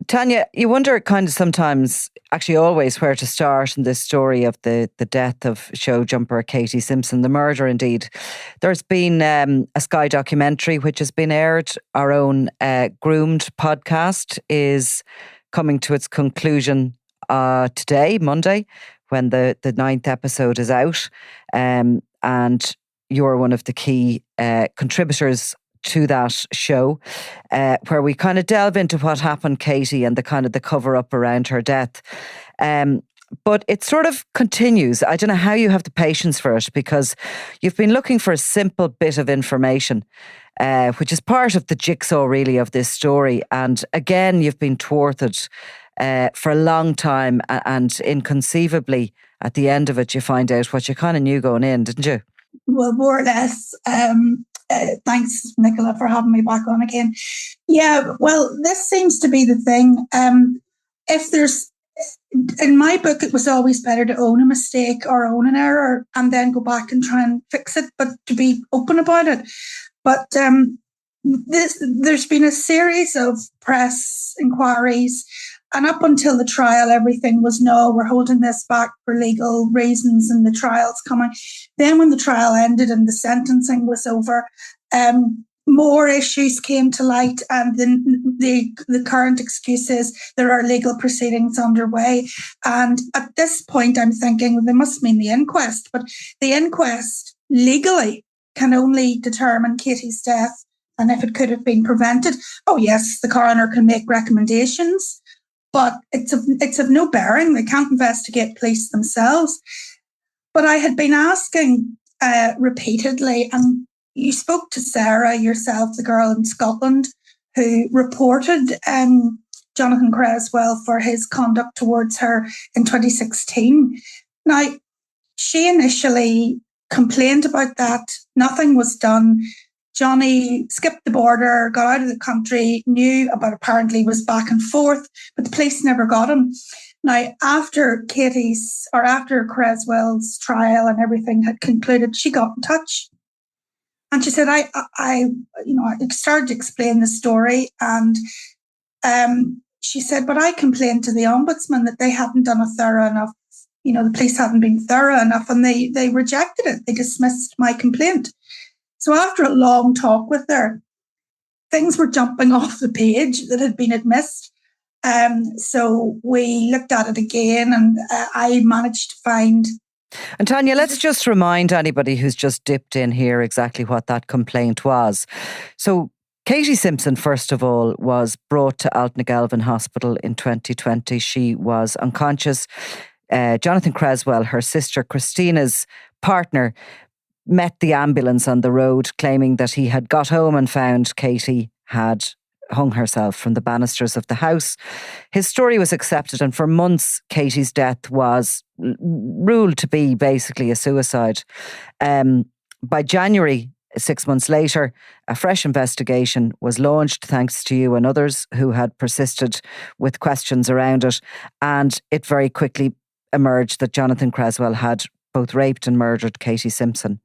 Tanya, you wonder kind of sometimes, actually always, where to start in this story of the death of showjumper Katie Simpson, the murder indeed. There's been a Sky documentary which has been aired. Our own Groomed podcast is coming to its conclusion today, Monday, when the ninth episode is out. And you're one of the key contributors to that show, where we kind of delve into what happened, Katie, and the kind of the cover up around her death. But it sort of continues. I don't know how you have the patience for it, because you've been looking for a simple bit of information, which is part of the jigsaw really of this story. And again, you've been thwarted for a long time, and inconceivably at the end of it, you find out what you kind of knew going in, didn't you? Well, more or less. Thanks, Nicola, for having me back on again. Yeah, well, this seems to be the thing. If there's, in my book, it was always better to own a mistake or own an error and then go back and try and fix it, but to be open about it. But there's been a series of press inquiries, and up until the trial, everything was, no, we're holding this back for legal reasons and the trial's coming. Then when the trial ended and the sentencing was over, more issues came to light, and the current excuse is there are legal proceedings underway. And at this point, I'm thinking, well, they must mean the inquest, but the inquest legally can only determine Katie's death and if it could have been prevented. Oh, yes, the coroner can make recommendations, but it's of no bearing. They can't investigate police themselves. But I had been asking repeatedly, and you spoke to Sarah yourself, the girl in Scotland, who reported Jonathan Creswell for his conduct towards her in 2016. Now, she initially complained about that. Nothing was done. Johnny skipped the border, got out of the country, knew about, apparently was back and forth, but the police never got him. Now, after Creswell's trial and everything had concluded, she got in touch. And she said, I started to explain the story. And she said, but I complained to the ombudsman that they hadn't done a thorough enough, the police hadn't been thorough enough, and they rejected it. They dismissed my complaint. So after a long talk with her, things were jumping off the page that had been missed. So we looked at it again, and I managed to find... And Tanya, let's just remind anybody who's just dipped in here exactly what that complaint was. So Katie Simpson, first of all, was brought to Altnagelvin Hospital in 2020. She was unconscious. Jonathan Creswell, her sister Christina's partner, met the ambulance on the road, claiming that he had got home and found Katie had hung herself from the banisters of the house. His story was accepted, and for months Katie's death was ruled to be basically a suicide. By January, 6 months later, a fresh investigation was launched, thanks to you and others who had persisted with questions around it, and it very quickly emerged that Jonathan Creswell had both raped and murdered Katie Simpson.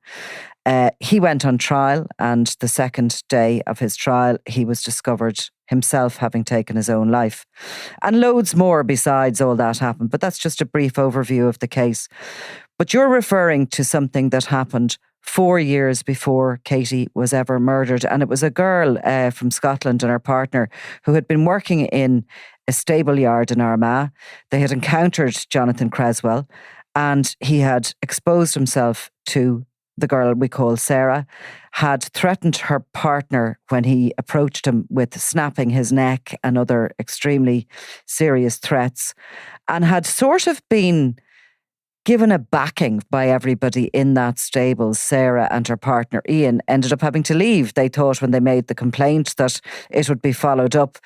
He went on trial, and the second day of his trial, he was discovered himself having taken his own life. And loads more besides all that happened, but that's just a brief overview of the case. But you're referring to something that happened 4 years before Katie was ever murdered, and it was a girl from Scotland and her partner who had been working in a stable yard in Armagh. They had encountered Jonathan Creswell, and he had exposed himself to the girl we call Sarah, had threatened her partner when he approached him with snapping his neck and other extremely serious threats, and had sort of been given a backing by everybody in that stable. Sarah and her partner Ian ended up having to leave. They thought when they made the complaint that it would be followed up.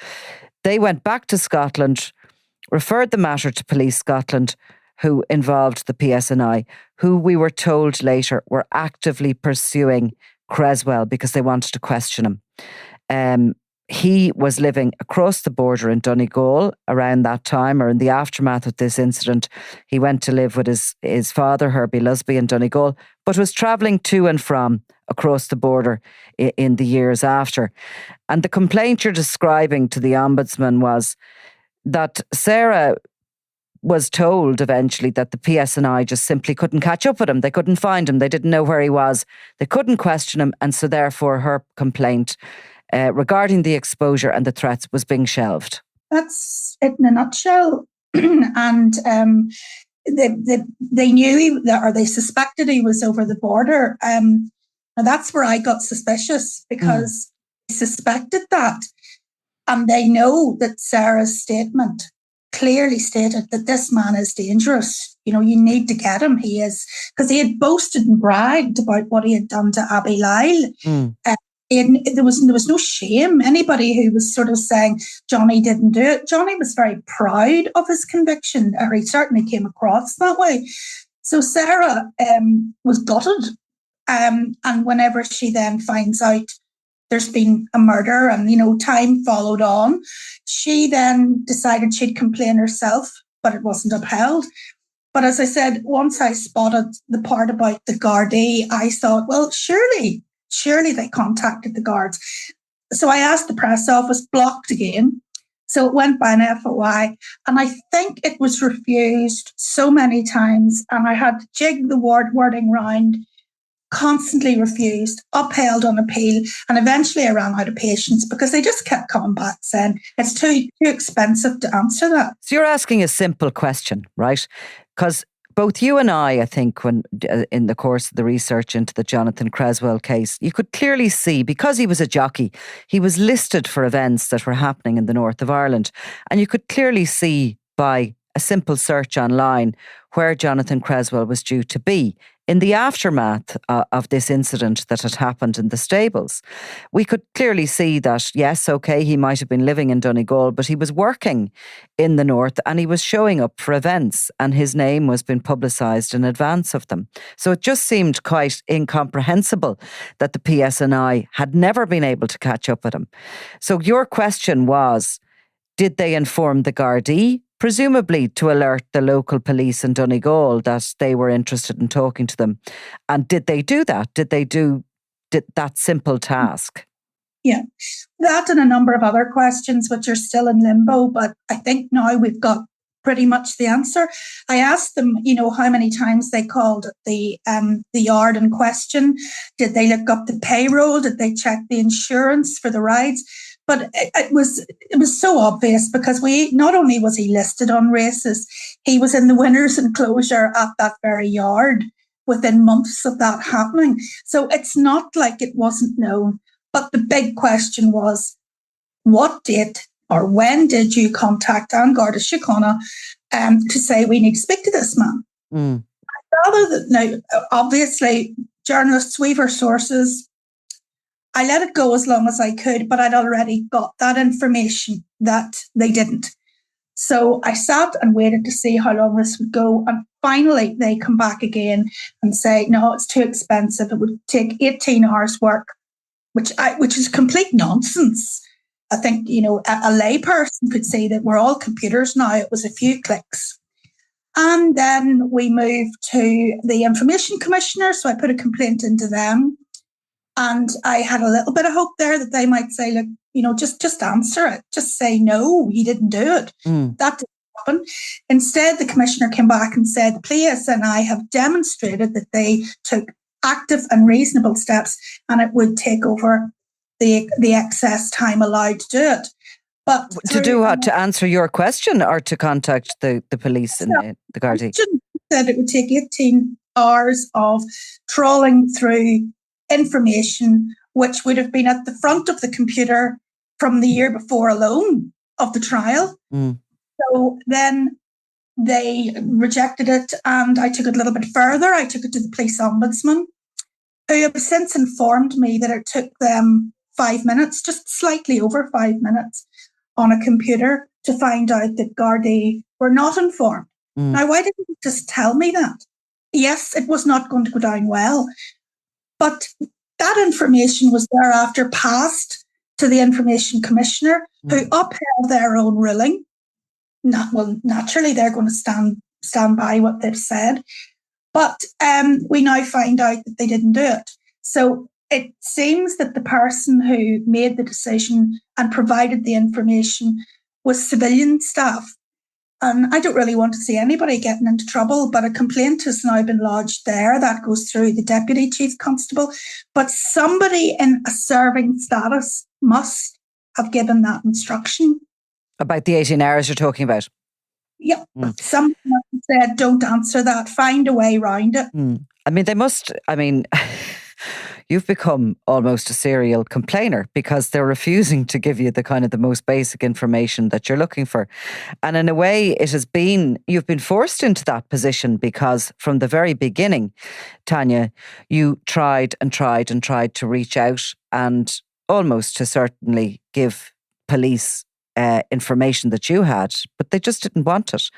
They went back to Scotland, referred the matter to Police Scotland, who involved the PSNI, who we were told later were actively pursuing Creswell because they wanted to question him. He was living across the border in Donegal around that time, or in the aftermath of this incident. He went to live with his father, Herbie Lusby, in Donegal, but was travelling to and from across the border in the years after. And the complaint you're describing to the Ombudsman was that Sarah was told eventually that the PSNI just simply couldn't catch up with him. They couldn't find him. They didn't know where he was. They couldn't question him. And so therefore her complaint regarding the exposure and the threats was being shelved. That's it in a nutshell. And they knew or they suspected he was over the border. And that's where I got suspicious, because they suspected that. And they know that Sarah's statement clearly stated that this man is dangerous. You know, you need to get him. He is, because he had boasted and bragged about what he had done to Abby Lyle. There was no shame. Anybody who was sort of saying Johnny didn't do it, Johnny was very proud of his conviction, or he certainly came across that way. So Sarah was gutted. And whenever she then finds out there's been a murder and, you know, time followed on, she then decided she'd complain herself, but it wasn't upheld. But as I said, once I spotted the part about the Gardaí, I thought, well, surely they contacted the guards. So I asked the press office, blocked again. So it went by an FOI, and I think it was refused so many times, and I had to jig the wording round, constantly refused, upheld on appeal, and eventually I ran out of patience because they just kept coming back saying it's too expensive to answer that. So you're asking a simple question, right? Because both you and I think, when in the course of the research into the Jonathan Creswell case, you could clearly see, because he was a jockey, he was listed for events that were happening in the north of Ireland, and you could clearly see by a simple search online where Jonathan Creswell was due to be in the aftermath of this incident that had happened in the stables. We could clearly see that, yes, okay, he might have been living in Donegal, but he was working in the north and he was showing up for events, and his name was being publicised in advance of them. So it just seemed quite incomprehensible that the PSNI had never been able to catch up with him. So your question was, did they inform the Gardaí? Presumably to alert the local police in Donegal that they were interested in talking to them. And did they do that? Did they do that simple task? Yeah, that and a number of other questions which are still in limbo, but I think now we've got pretty much the answer. I asked them, you know, how many times they called the yard in question. Did they look up the payroll? Did they check the insurance for the rides? But it was so obvious, because not only was he listed on races, he was in the winners' enclosure at that very yard within months of that happening. So it's not like it wasn't known. But the big question was, what date or when did you contact An Garda Síochána to say we need to speak to this man? Rather than, now, obviously, journalists, we've our sources. I let it go as long as I could, but I'd already got that information that they didn't. So I sat and waited to see how long this would go. And finally, they come back again and say, no, it's too expensive. It would take 18 hours work, which is complete nonsense. I think, you know, a layperson could say that we're all computers now. It was a few clicks. And then we moved to the Information Commissioner. So I put a complaint into them. And I had a little bit of hope there that they might say, look, you know, just answer it. Just say, no, you didn't do it. That didn't happen. Instead, the commissioner came back and said, the PSNI have demonstrated that they took active and reasonable steps, and it would take over the excess time allowed to do it. But to do what? To answer your question, or to contact the police and the Gardaí? Said it would take 18 hours of trawling through information, which would have been at the front of the computer from the year before alone of the trial. So then they rejected it, and I took it a little bit further. I took it to the police ombudsman, who have since informed me that it took them 5 minutes, just slightly over 5 minutes, on a computer to find out that Gardaí were not informed. Now, why didn't you just tell me that? Yes, it was not going to go down well. But that information was thereafter passed to the Information Commissioner, who upheld their own ruling. Naturally, they're going to stand by what they've said. But we now find out that they didn't do it. So it seems that the person who made the decision and provided the information with civilian staff. And I don't really want to see anybody getting into trouble, but a complaint has now been lodged there. That goes through the Deputy Chief Constable. But somebody in a serving status must have given that instruction. About the 18 hours you're talking about? Yep. Someone said, don't answer that. Find a way around it. I mean, they must, you've become almost a serial complainer because they're refusing to give you the most basic information that you're looking for. And in a way, you've been forced into that position because from the very beginning, Tanya, you tried and tried and tried to reach out and almost to certainly give police information that you had, but they just didn't want it.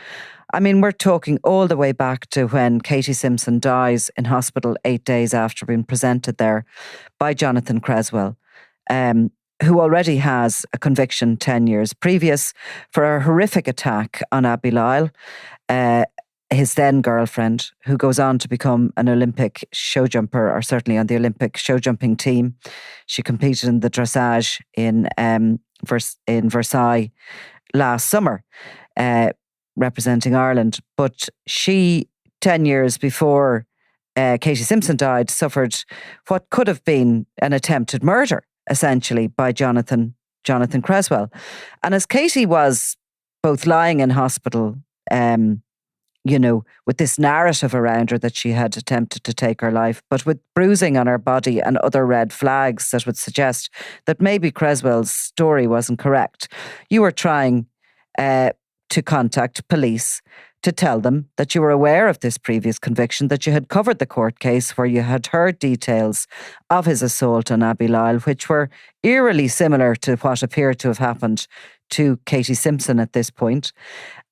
I mean, we're talking all the way back to when Katie Simpson dies in hospital 8 days after being presented there by Jonathan Creswell, who already has a conviction 10 years previous for a horrific attack on Abby Lyle, his then girlfriend, who goes on to become an Olympic showjumper, or certainly on the Olympic showjumping team. She competed in the dressage in Versailles last summer, representing Ireland. But she, 10 years before Katie Simpson died, suffered what could have been an attempted murder, essentially, by Jonathan Creswell. And as Katie was both lying in hospital, with this narrative around her that she had attempted to take her life, but with bruising on her body and other red flags that would suggest that maybe Creswell's story wasn't correct, you were trying to contact police to tell them that you were aware of this previous conviction, that you had covered the court case where you had heard details of his assault on Abby Lyle, which were eerily similar to what appeared to have happened to Katie Simpson at this point.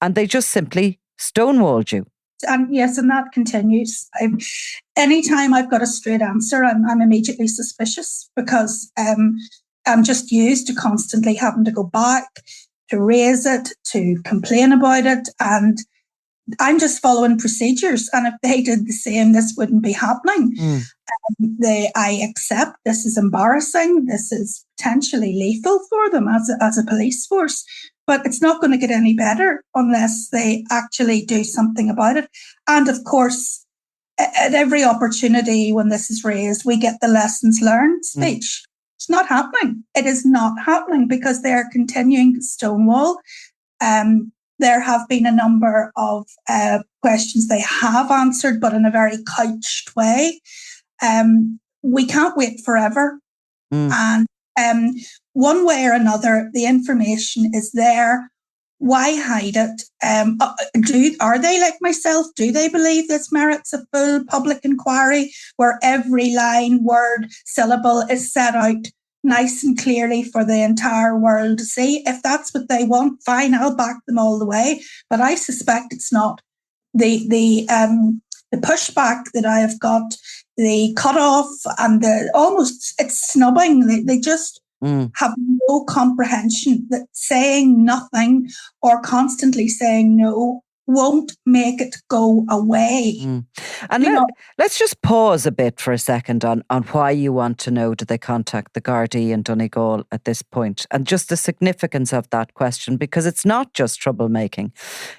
And they just simply stonewalled you. And yes, and that continues. Anytime I've got a straight answer, I'm immediately suspicious because I'm just used to constantly having to go back, to raise it, to complain about it. And I'm just following procedures. And if they did the same, this wouldn't be happening. I accept this is embarrassing. This is potentially lethal for them as a police force. But it's not going to get any better unless they actually do something about it. And of course, at every opportunity when this is raised, we get the lessons learned speech. It's not happening. It is not happening because they are continuing to stonewall. There have been a number of questions they have answered, but in a very couched way. We can't wait forever. And one way or another, the information is there. Why hide it? Are they like myself? Do they believe this merits a full public inquiry where every line, word, syllable is set out nice and clearly for the entire world to see? If that's what they want, fine, I'll back them all the way. But I suspect it's not. The pushback that I have got, the cut-off and it's snubbing. They just have no comprehension that saying nothing or constantly saying no won't make it go away. And let's just pause a bit for a second on why you want to know, did they contact the Gardaí in Donegal at this point? And just the significance of that question, because it's not just troublemaking.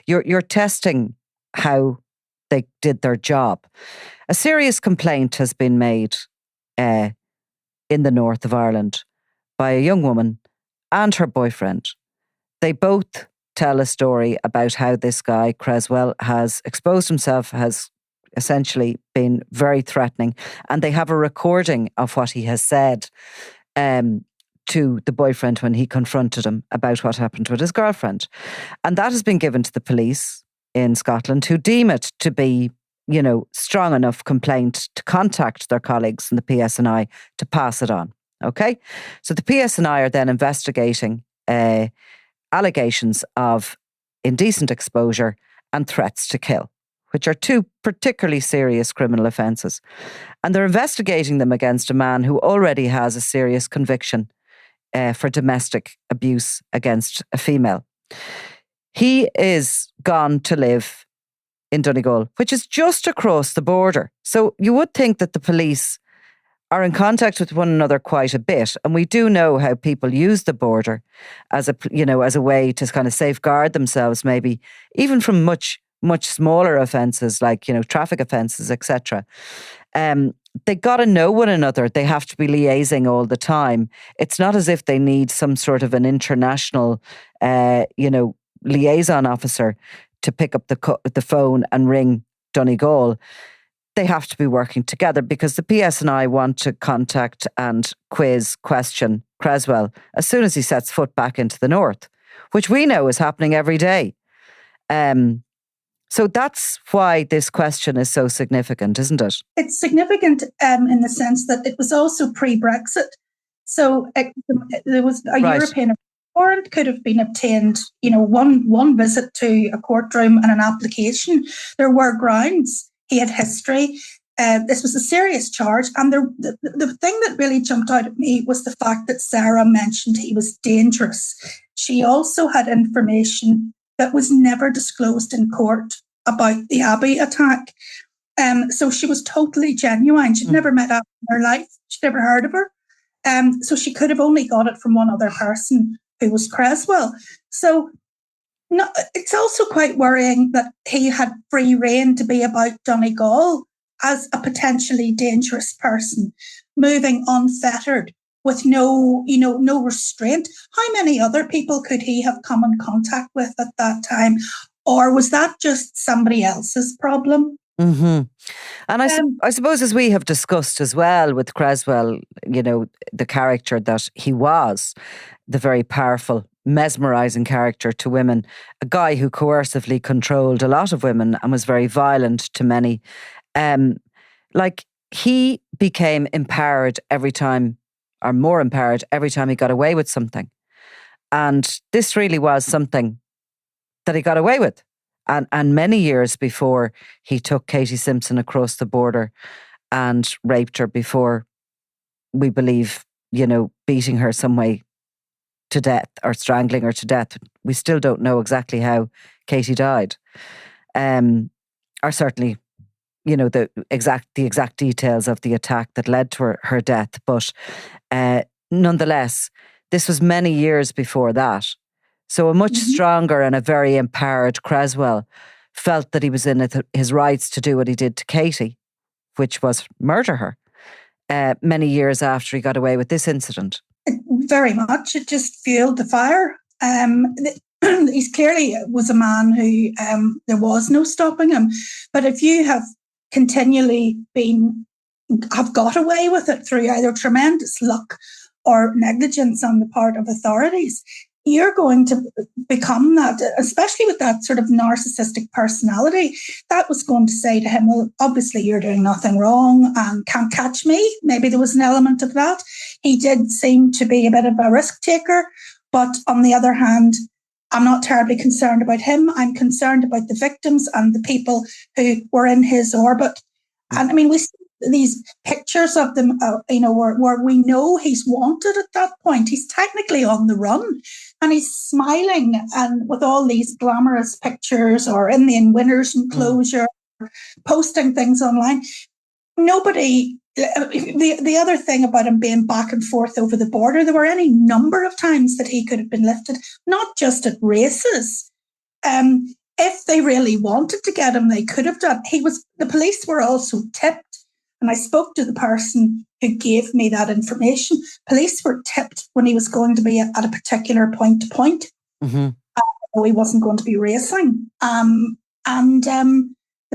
You're testing how they did their job. A serious complaint has been made in the north of Ireland by a young woman and her boyfriend. They both tell a story about how this guy, Creswell, has exposed himself, has essentially been very threatening. And they have a recording of what he has said to the boyfriend when he confronted him about what happened with his girlfriend. And that has been given to the police in Scotland, who deem it to be, strong enough complaint to contact their colleagues in the PSNI to pass it on. Okay? So the PSNI are then investigating allegations of indecent exposure and threats to kill, which are two particularly serious criminal offences. And they're investigating them against a man who already has a serious conviction for domestic abuse against a female. He is gone to live in Donegal, which is just across the border. So you would think that the police are in contact with one another quite a bit. And we do know how people use the border as a way to kind of safeguard themselves, maybe even from much smaller offences like, traffic offences, etc. They got to know one another. They have to be liaising all the time. It's not as if they need some sort of an international, liaison officer to pick up the phone and ring Donegal. They have to be working together because the PSNI want to contact and question Creswell as soon as he sets foot back into the north, which we know is happening every day. So that's why this question is so significant, isn't it? It's significant in the sense that it was also pre-Brexit. So there was a European warrant could have been obtained, one visit to a courtroom and an application. There were grounds. He had history. This was a serious charge. And the thing that really jumped out at me was the fact that Sarah mentioned he was dangerous. She also had information that was never disclosed in court about the Abbey attack. So she was totally genuine. She'd never met Abby in her life. She'd never heard of her. So she could have only got it from one other person, who was Creswell. So it's also quite worrying that he had free rein to be about Donegal as a potentially dangerous person, moving unfettered with no restraint. How many other people could he have come in contact with at that time? Or was that just somebody else's problem? Mm-hmm. And I suppose, as we have discussed as well with Creswell, the character that he was, the very powerful, mesmerising character to women, a guy who coercively controlled a lot of women and was very violent to many. He became empowered every time, or more empowered every time he got away with something. And this really was something that he got away with. And many years before he took Katie Simpson across the border and raped her before, we believe, beating her some way to death or strangling her to death. We still don't know exactly how Katie died. Or certainly, the exact details of the attack that led to her death. But nonetheless, this was many years before that. So a much stronger and a very empowered Creswell felt that he was in his rights to do what he did to Katie, which was murder her, many years after he got away with this incident. Very much. It just fueled the fire. He clearly was a man who there was no stopping him. But if you have continually have got away with it through either tremendous luck or negligence on the part of authorities, you're going to become that, especially with that sort of narcissistic personality. That was going to say to him, well, obviously you're doing nothing wrong and can't catch me. Maybe there was an element of that. He did seem to be a bit of a risk taker, but on the other hand, I'm not terribly concerned about him. I'm concerned about the victims and the people who were in his orbit. And I mean, we see these pictures of them, where we know he's wanted at that point. He's technically on the run and he's smiling and with all these glamorous pictures or in the winner's enclosure, posting things online. The other thing about him being back and forth over the border, there were any number of times that he could have been lifted, not just at races. If they really wanted to get him, they could have done. The police were also tipped. And I spoke to the person who gave me that information. Police were tipped when he was going to be at a particular point to point. He wasn't going to be racing. The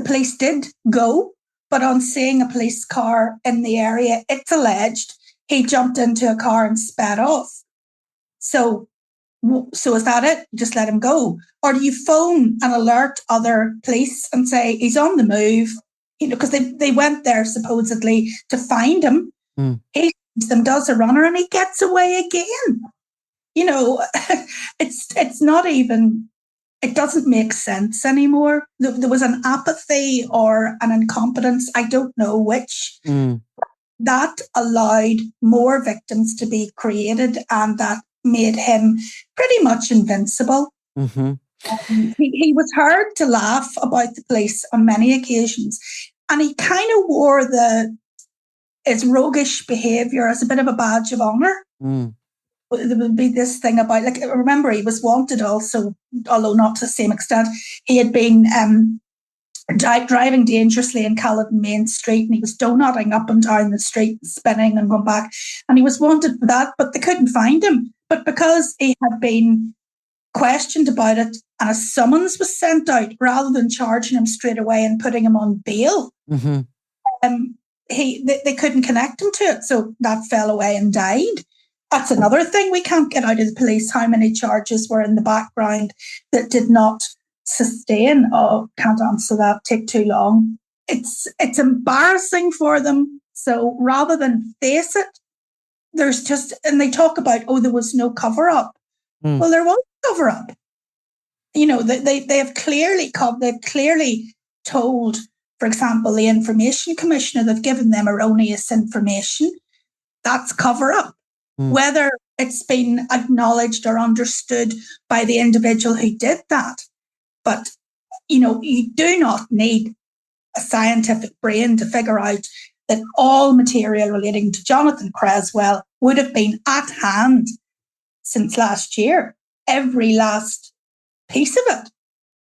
police did go, but on seeing a police car in the area, it's alleged he jumped into a car and sped off. So is that it? You just let him go? Or do you phone and alert other police and say he's on the move? Because they went there supposedly to find him. He sees them, does a runner, and he gets away again. It's not even, it doesn't make sense anymore. There was an apathy or an incompetence, I don't know which, that allowed more victims to be created and that made him pretty much invincible. He was heard to laugh about the police on many occasions, and he kind of wore his roguish behaviour as a bit of a badge of honour. There would be this thing about, like, remember, he was wanted also, although not to the same extent. He had been driving dangerously in Caledon Main Street, and he was donutting up and down the street, spinning and going back. And he was wanted for that, but they couldn't find him. But because he had been questioned about it and a summons was sent out, rather than charging him straight away and putting him on bail, they couldn't connect him to it. So that fell away and died. That's another thing we can't get out of the police, how many charges were in the background that did not sustain. Oh, can't answer that, take too long. It's embarrassing for them. So rather than face it, there's just, and they talk about, oh, there was no cover-up. Well, there was a cover-up. You know, they have clearly told, for example, the Information Commissioner, they've given them erroneous information. That's cover-up. Whether it's been acknowledged or understood by the individual who did that. But, you know, you do not need a scientific brain to figure out that all material relating to Jonathan Creswell would have been at hand since last year. Every last piece of it.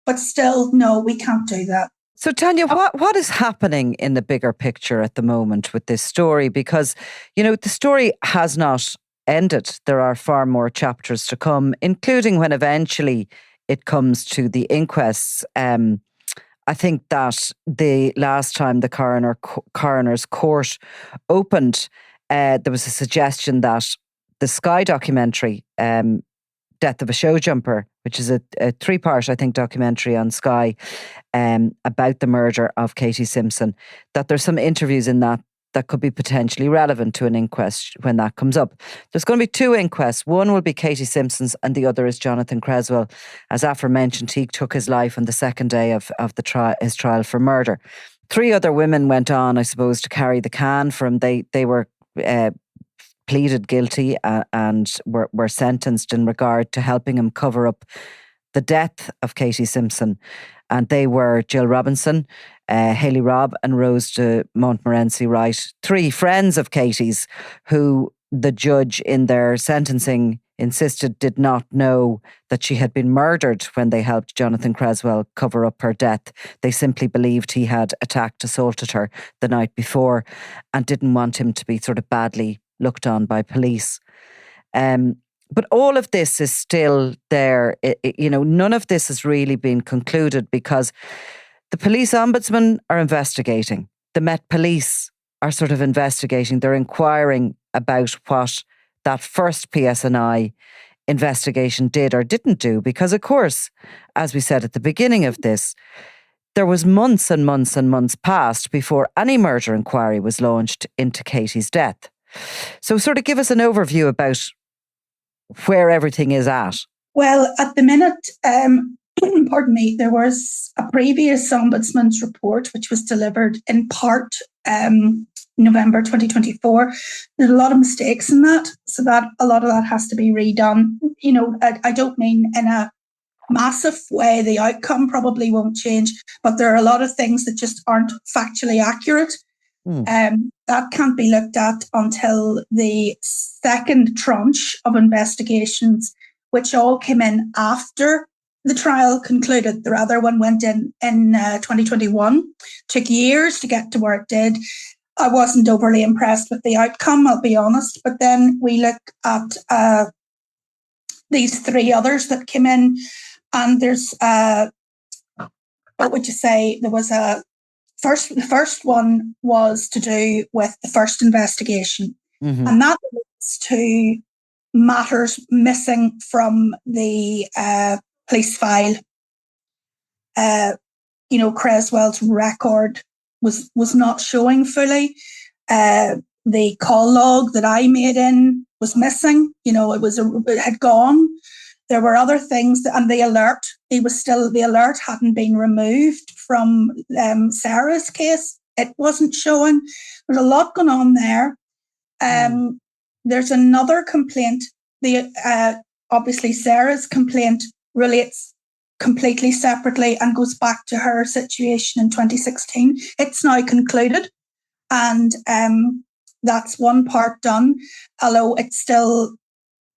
But still, no, we can't do that. So, Tanya, what is happening in the bigger picture at the moment with this story? Because, you know, the story has not ended. There are far more chapters to come, including when eventually it comes to the inquests. I think that the last time the coroner's court opened, there was a suggestion that the Sky documentary, Death of a Showjumper, which is a 3-part, I think, documentary on Sky about the murder of Katie Simpson, that there's some interviews in that could be potentially relevant to an inquest when that comes up. There's going to be 2 inquests. One will be Katie Simpson's and the other is Jonathan Creswell. As aforementioned, he took his life on the second day of his trial for murder. 3 other women went on, I suppose, to carry the can for him. They were pleaded guilty and were sentenced in regard to helping him cover up the death of Katie Simpson. And they were Jill Robinson, Hayley Robb and Rose de Montmorency Wright, 3 friends of Katie's who the judge in their sentencing insisted did not know that she had been murdered when they helped Jonathan Creswell cover up her death. They simply believed he had assaulted her the night before and didn't want him to be sort of badly looked on by police. But all of this is still there. You know, none of this has really been concluded because the police ombudsman are investigating. The Met Police are sort of investigating. They're inquiring about what that first PSNI investigation did or didn't do. Because, of course, as we said at the beginning of this, there was months and months and months passed before any murder inquiry was launched into Katie's death. So sort of give us an overview about where everything is at. Well, at the minute, pardon me, there was a previous Ombudsman's report which was delivered in part November 2024. There's a lot of mistakes in that, so that a lot of that has to be redone. You know, I don't mean in a massive way. The outcome probably won't change, but there are a lot of things that just aren't factually accurate. That can't be looked at until the second tranche of investigations, which all came in after the trial concluded. The other one went in 2021. Took years to get to where it did. I wasn't overly impressed with the outcome, I'll be honest. But then we look at these 3 others that came in, and there's what would you say? There was the first one was to do with the first investigation, and that relates to matters missing from the police file. You know, Creswell's record was not showing fully. The call log that I made in was missing. You know, it had gone. There were other things, and the alert. The alert hadn't been removed from Sarah's case. It wasn't showing. There's a lot going on there. There's another complaint. Obviously Sarah's complaint relates completely separately and goes back to her situation in 2016. It's now concluded, and that's one part done, although it still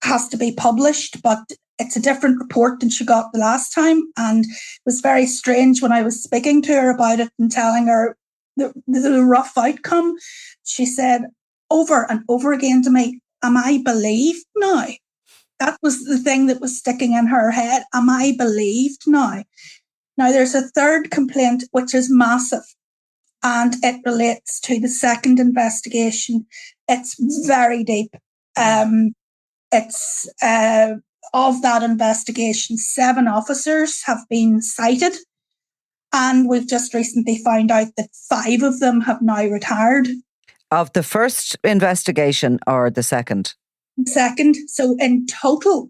has to be published, but it's a different report than she got the last time. And it was very strange when I was speaking to her about it and telling her the rough outcome. She said over and over again to me, am I believed now? That was the thing that was sticking in her head. Am I believed now? Now, there's a third complaint, which is massive, and it relates to the second investigation. It's very deep. It's of that investigation, 7 officers have been cited, and we've just recently found out that 5 of them have now retired. Of the first investigation or the second? Second. So in total,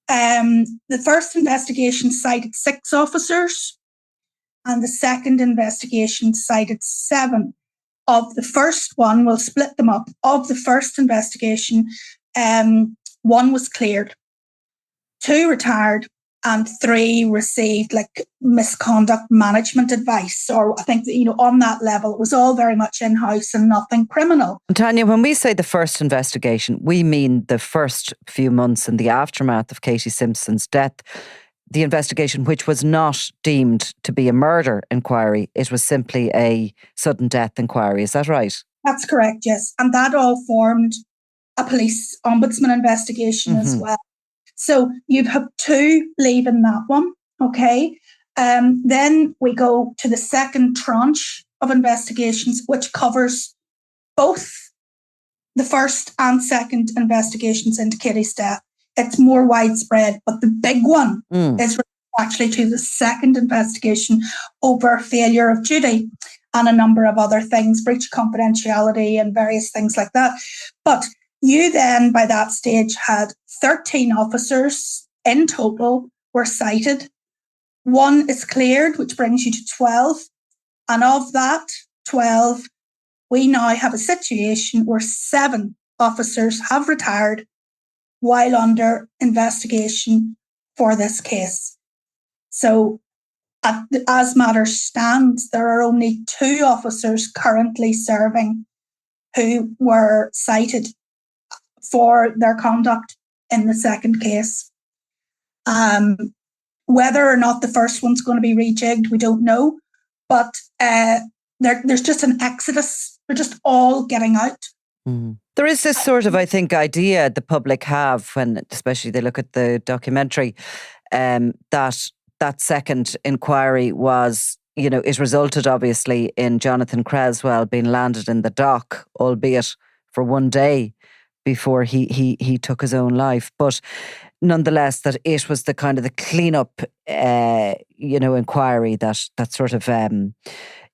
the first investigation cited 6 officers, and the second investigation cited 7. Of the first one, we'll split them up. Of the first investigation, 1 was cleared, 2 retired, and 3 received like misconduct management advice. Or I think that, on that level, it was all very much in-house and nothing criminal. And Tanya, when we say the first investigation, we mean the first few months in the aftermath of Katie Simpson's death. The investigation, which was not deemed to be a murder inquiry, it was simply a sudden death inquiry. Is that right? That's correct, yes. And that all formed a police ombudsman investigation as well. So you have 2 leaving that one, okay? Then we go to the second tranche of investigations, which covers both the first and second investigations into Katie's death. It's more widespread, but the big one is actually to the second investigation over failure of duty and a number of other things, breach of confidentiality and various things like that. But you then, by that stage, had 13 officers in total were cited. 1 is cleared, which brings you to 12. And of that 12, we now have a situation where 7 officers have retired while under investigation for this case. So as matters stand, there are only 2 officers currently serving who were cited for their conduct in the second case. Whether or not the first one's going to be rejigged, we don't know. But there's just an exodus. They're just all getting out. There is this sort of, I think, idea the public have when, especially they look at the documentary, that second inquiry was, it resulted obviously in Jonathan Creswell being landed in the dock, albeit for 1 day before he took his own life. But nonetheless, that it was the kind of the cleanup, inquiry that sort of,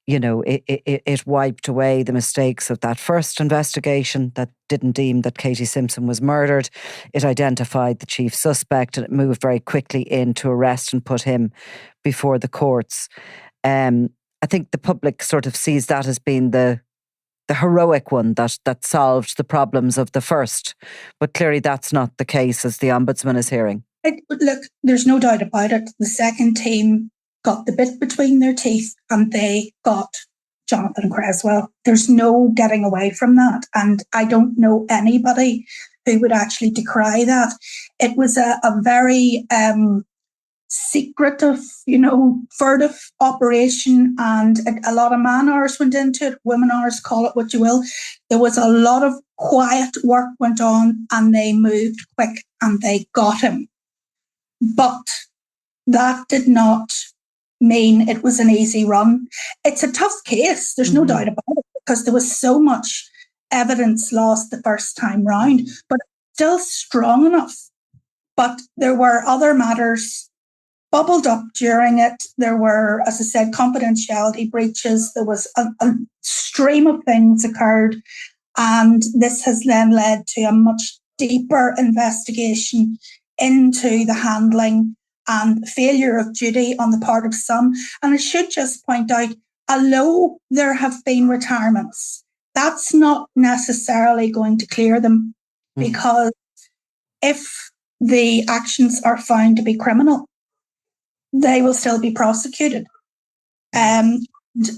it wiped away the mistakes of that first investigation that didn't deem that Katie Simpson was murdered. It identified the chief suspect and it moved very quickly in to arrest and put him before the courts. I think the public sort of sees that as being the heroic one that solved the problems of the first. But clearly that's not the case, as the Ombudsman is hearing. Look, there's no doubt about it. The second team got the bit between their teeth and they got Jonathan Creswell. There's no getting away from that. And I don't know anybody who would actually decry that. It was a very secretive, furtive operation, and a lot of man hours went into it, women hours, call it what you will. There was a lot of quiet work went on and they moved quick and they got him. But that did not mean it was an easy run. It's a tough case, there's no doubt about it, because there was so much evidence lost the first time round, but still strong enough. But there were other matters bubbled up during it. There were, as I said, confidentiality breaches. There was a stream of things occurred. And this has then led to a much deeper investigation into the handling and failure of duty on the part of some. And I should just point out, although there have been retirements, that's not necessarily going to clear them, because if the actions are found to be criminal, they will still be prosecuted.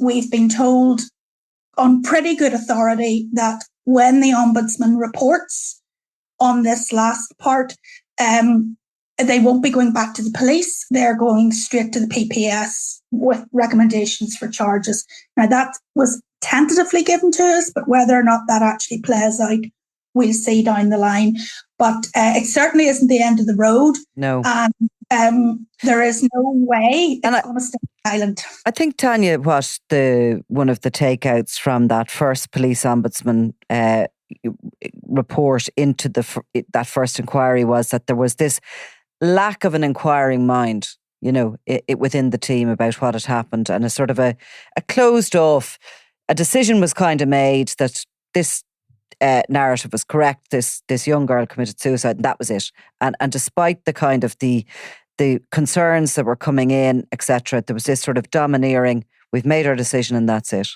We've been told on pretty good authority that when the Ombudsman reports on this last part, they won't be going back to the police. They're going straight to the PPS with recommendations for charges. Now, that was tentatively given to us, but whether or not that actually plays out, we'll see down the line. But it certainly isn't the end of the road. No. And there is no way it's going to stay silent. I think, Tanya, what one of the takeouts from that first police ombudsman report into that first inquiry was that there was this lack of an inquiring mind, within the team about what had happened, and a sort of a closed off. A decision was kind of made that this narrative was correct. This young girl committed suicide, and that was it. And despite the kind of the concerns that were coming in, etc., there was this sort of domineering. We've made our decision, and that's it.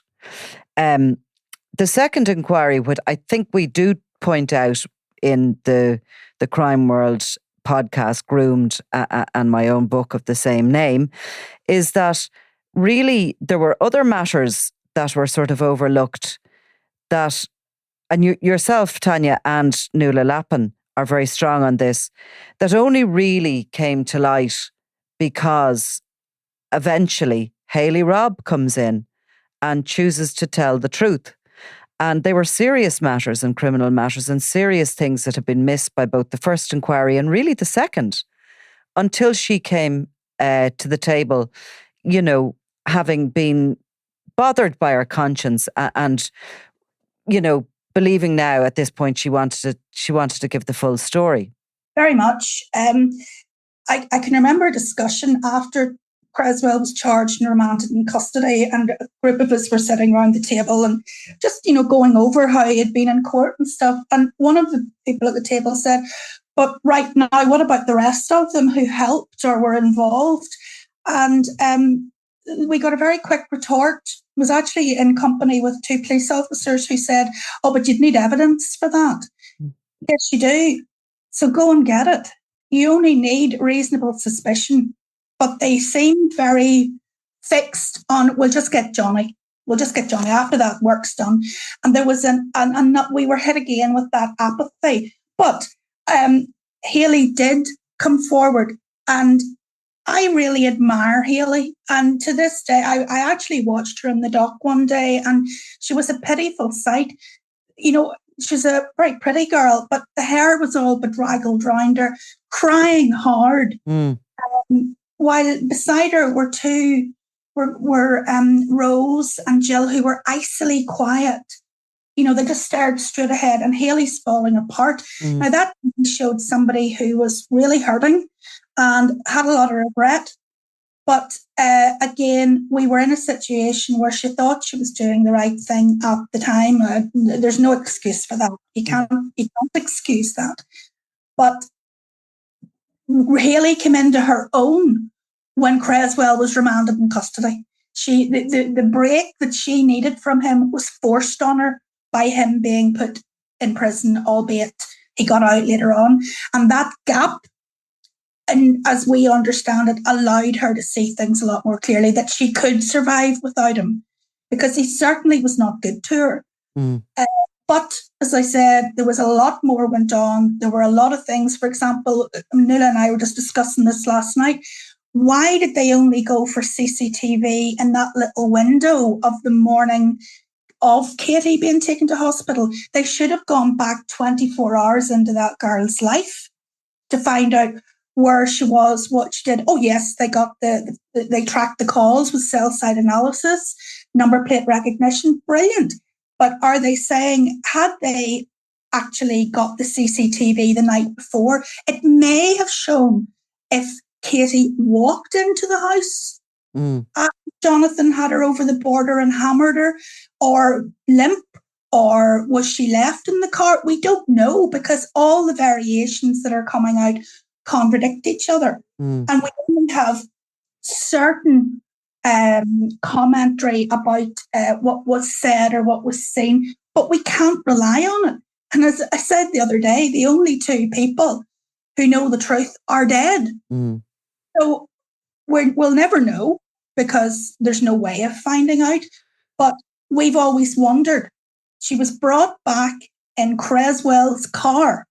The second inquiry, what I think we do point out in the Crime World podcast, Groomed, and my own book of the same name, is that really there were other matters that were sort of overlooked that, and yourself, Tanya, and Nuala Lappin are very strong on this, that only really came to light because eventually Hayley Robb comes in and chooses to tell the truth. And they were serious matters and criminal matters and serious things that had been missed by both the first inquiry and really the second, until she came to the table, having been bothered by her conscience and, believing now at this point she wanted to give the full story. Very much. I can remember a discussion after Creswell was charged and remanded in custody, and a group of us were sitting around the table and just, going over how he had been in court and stuff. And one of the people at the table said, but right now, what about the rest of them who helped or were involved? And we got a very quick retort. It was actually in company with two police officers who said, oh, but you'd need evidence for that. Yes, you do. So go and get it. You only need reasonable suspicion. But they seemed very fixed on, we'll just get Johnny. We'll just get Johnny after that work's done. And there was we were hit again with that apathy. But Hayley did come forward, and I really admire Hayley. And to this day, I actually watched her in the dock one day, and she was a pitiful sight. She's a very pretty girl, but the hair was all bedraggled round her, crying hard. While beside her were Rose and Jill, who were icily quiet. They just stared straight ahead, and Hayley's falling apart. Now, that showed somebody who was really hurting and had a lot of regret. But again, we were in a situation where she thought she was doing the right thing at the time. There's no excuse for that. You can't excuse that. But Hayley came into her own when Creswell was remanded in custody. The break that she needed from him was forced on her by him being put in prison, albeit he got out later on. And that gap, and as we understand it, allowed her to see things a lot more clearly, that she could survive without him, because he certainly was not good to her. But as I said, there was a lot more went on. There were a lot of things. For example, Nuala and I were just discussing this last night. Why did they only go for CCTV in that little window of the morning of Katie being taken to hospital? They should have gone back 24 hours into that girl's life to find out where she was, what she did. Oh yes, they tracked the calls with cell site analysis, number plate recognition, brilliant. But are they saying, had they actually got the CCTV the night before, it may have shown if Katie walked into the house, Jonathan had her over the border and hammered her, or limp, or was she left in the car? We don't know, because all the variations that are coming out contradict each other. And we only have certain commentary about what was said or what was seen, but we can't rely on it. And as I said the other day, the only two people who know the truth are dead. So we'll never know, because there's no way of finding out. But we've always wondered. She was brought back in Creswell's car.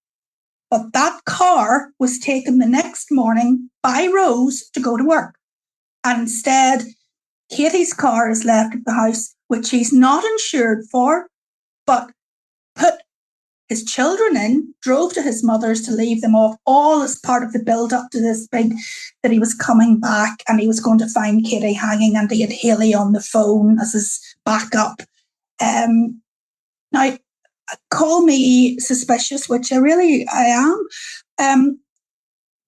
But that car was taken the next morning by Rose to go to work. And instead, Katie's car is left at the house, which he's not insured for, but put his children in, drove to his mother's to leave them off, all as part of the build-up to this big, that he was coming back and he was going to find Katie hanging, and he had Haley on the phone as his backup. Now, call me suspicious, which I am.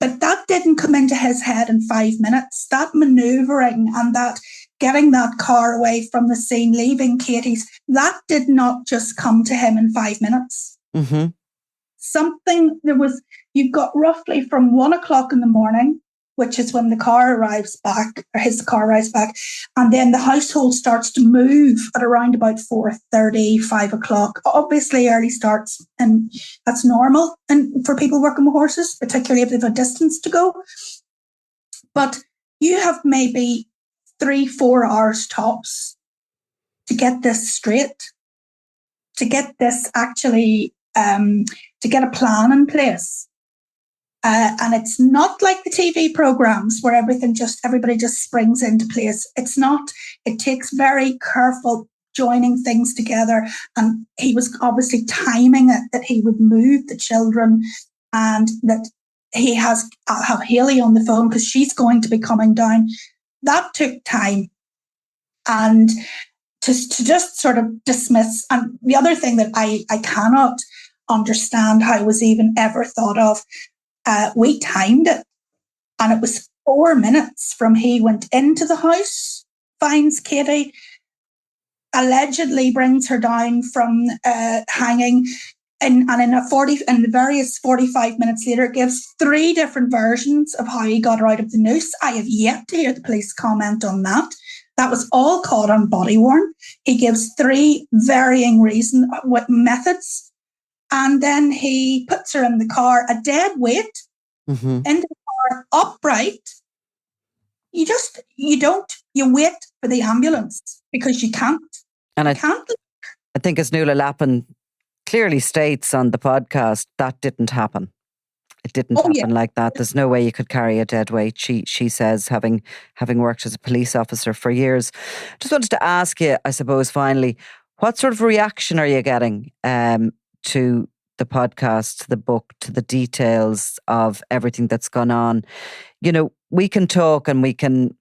But that didn't come into his head in 5 minutes. That manoeuvring and that getting that car away from the scene, leaving Katie's, that did not just come to him in 5 minutes. Mm-hmm. You've got roughly from 1 o'clock in the morning, which is when the car arrives back, or his car arrives back, and then the household starts to move at around about 4:30, 5 o'clock. Obviously, early starts, and that's normal and for people working with horses, particularly if they've a distance to go. But you have maybe 3-4 hours tops to get this straight, to get this actually, to get a plan in place. And it's not like the TV programs where everybody just springs into place. It's not. It takes very careful joining things together. And he was obviously timing it, that he would move the children, and that I'll have Haley on the phone because she's going to be coming down. That took time. And to just sort of dismiss. And the other thing that I cannot understand how it was even ever thought of, we timed it, and it was 4 minutes from he went into the house, finds Katie, allegedly brings her down from hanging, and in the various 45 minutes later, gives 3 different versions of how he got her out of the noose. I have yet to hear the police comment on that. That was all caught on body worn. He gives 3 varying methods. And then he puts her in the car, a dead weight, mm-hmm. in the car, upright. You wait for the ambulance because you can't. And I think, as Nuala Lappin clearly states on the podcast, that didn't happen. It didn't happen like that. There's no way you could carry a dead weight, she says, having worked as a police officer for years. Just wanted to ask you, I suppose, finally, what sort of reaction are you getting to the podcast, to the book, to the details of everything that's gone on? You know, we can talk and we can,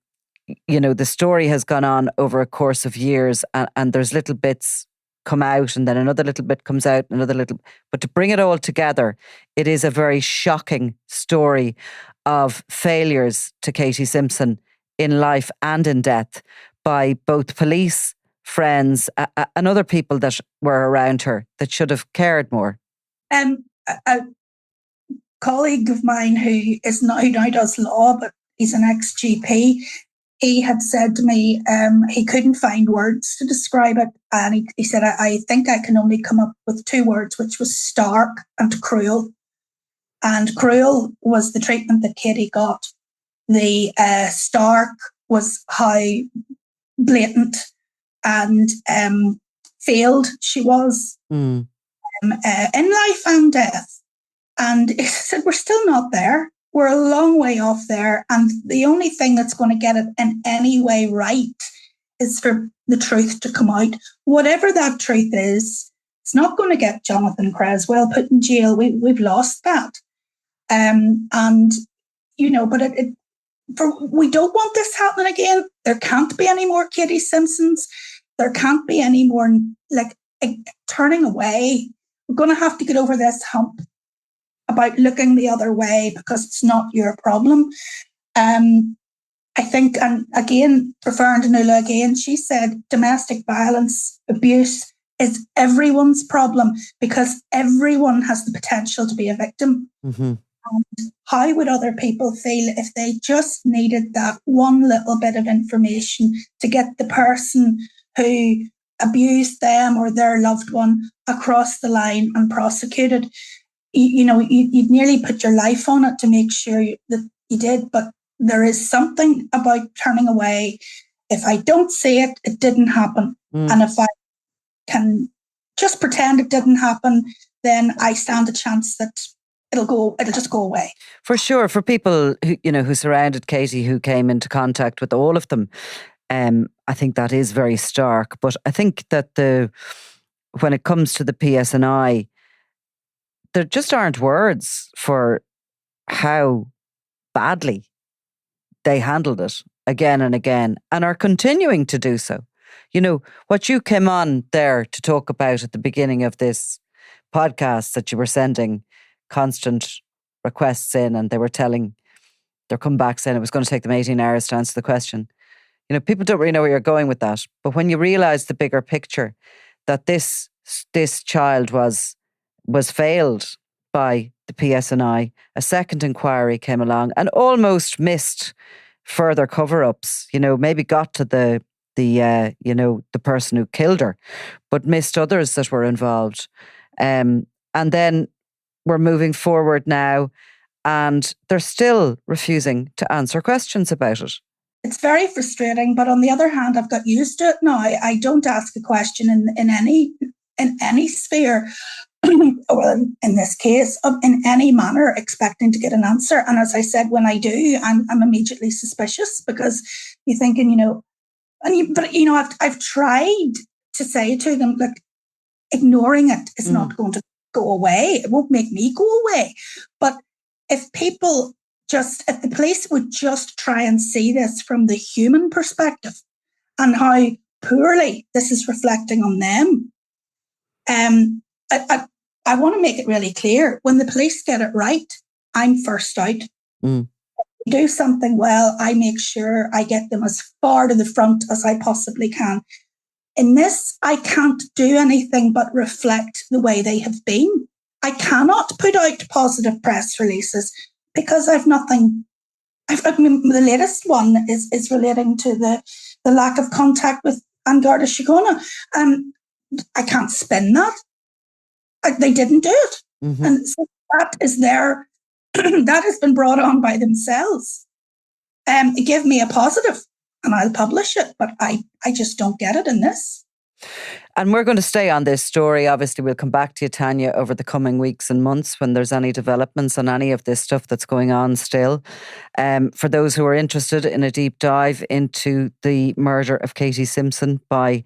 you know, the story has gone on over a course of years, and there's little bits come out and then another little bit comes out, but to bring it all together, it is a very shocking story of failures to Katie Simpson in life and in death by both police, friends, and other people that were around her that should have cared more. A colleague of mine who now does law, but he's an ex-GP, he had said to me he couldn't find words to describe it. And he said, I think I can only come up with 2 words, which was stark and cruel. And cruel was the treatment that Katie got. The stark was how blatant and failed she was in life and death. And he said, we're still not there. We're a long way off there. And the only thing that's going to get it in any way right is for the truth to come out. Whatever that truth is, it's not going to get Jonathan Creswell put in jail. We've lost that. And, you know, but we don't want this happening again. There can't be any more Katie Simpsons. There can't be any more turning away. We're going to have to get over this hump about looking the other way because it's not your problem. I think, and again, referring to Nuala again, she said domestic violence, abuse is everyone's problem because everyone has the potential to be a victim. Mm-hmm. And how would other people feel if they just needed that one little bit of information to get the person who abused them or their loved one across the line and prosecuted? You know, you'd nearly put your life on it to make sure that you did, but there is something about turning away. If I don't say it, it didn't happen. And if I can just pretend it didn't happen, then I stand a chance that it'll just go away. For sure. For people who surrounded Katie, who came into contact with all of them, I think that is very stark. But I think that when it comes to the PSNI, there just aren't words for how badly they handled it again and again, and are continuing to do so. What you came on there to talk about at the beginning of this podcast, that you were sending constant requests in, and they were telling their comeback saying it was going to take them 18 hours to answer the question. People don't really know where you're going with that. But when you realise the bigger picture, that this child was failed by the PSNI, a second inquiry came along and almost missed further cover-ups. Maybe got to the person who killed her, but missed others that were involved. And then we're moving forward now, and they're still refusing to answer questions about it. It's very frustrating, but on the other hand, I've got used to it now. I don't ask a question in any sphere, well, in this case, in any manner, expecting to get an answer. And as I said, when I do, I'm immediately suspicious, because you're thinking, I've tried to say to them, look, ignoring it is not going to go away. It won't make me go away. But if the police would just try and see this from the human perspective and how poorly this is reflecting on them. I want to make it really clear, when the police get it right, I'm first out. If they do something well, I make sure I get them as far to the front as I possibly can. In this, I can't do anything but reflect the way they have been. I cannot put out positive press releases because I've nothing. The latest one is relating to the lack of contact with An Garda Síochána. I can't spin that. They didn't do it. And so that is that has been brought on by themselves. Give me a positive and I'll publish it, but I just don't get it in this. And we're going to stay on this story. Obviously, we'll come back to you, Tanya, over the coming weeks and months when there's any developments on any of this stuff that's going on still. For those who are interested in a deep dive into the murder of Katie Simpson by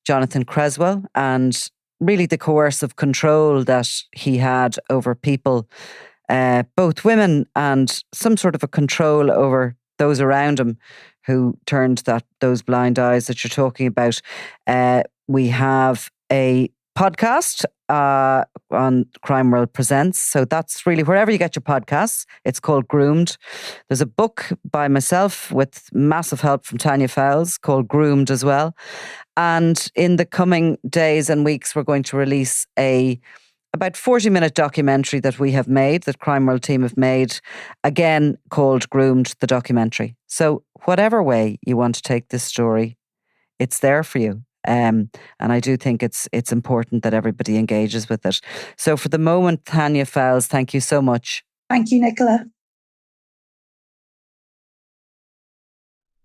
Jonathan Creswell, and really the coercive control that he had over people, both women, and some sort of a control over those around him who turned those blind eyes that you're talking about. We have a podcast on Crime World Presents. So that's really wherever you get your podcasts. It's called Groomed. There's a book by myself with massive help from Tanya Fowles called Groomed as well. And in the coming days and weeks, we're going to release about 40-minute documentary that we have made, that Crime World team have made, again called Groomed, the documentary. So whatever way you want to take this story, it's there for you. And I do think it's important that everybody engages with it. So for the moment, Tanya Fowles, thank you so much. Thank you, Nicola.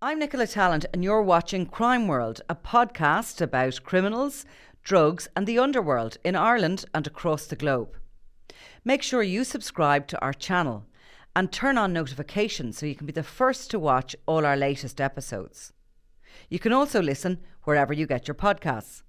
I'm Nicola Tallant, and you're watching Crime World, a podcast about criminals, drugs and the underworld in Ireland and across the globe. Make sure you subscribe to our channel and turn on notifications so you can be the first to watch all our latest episodes. You can also listen wherever you get your podcasts.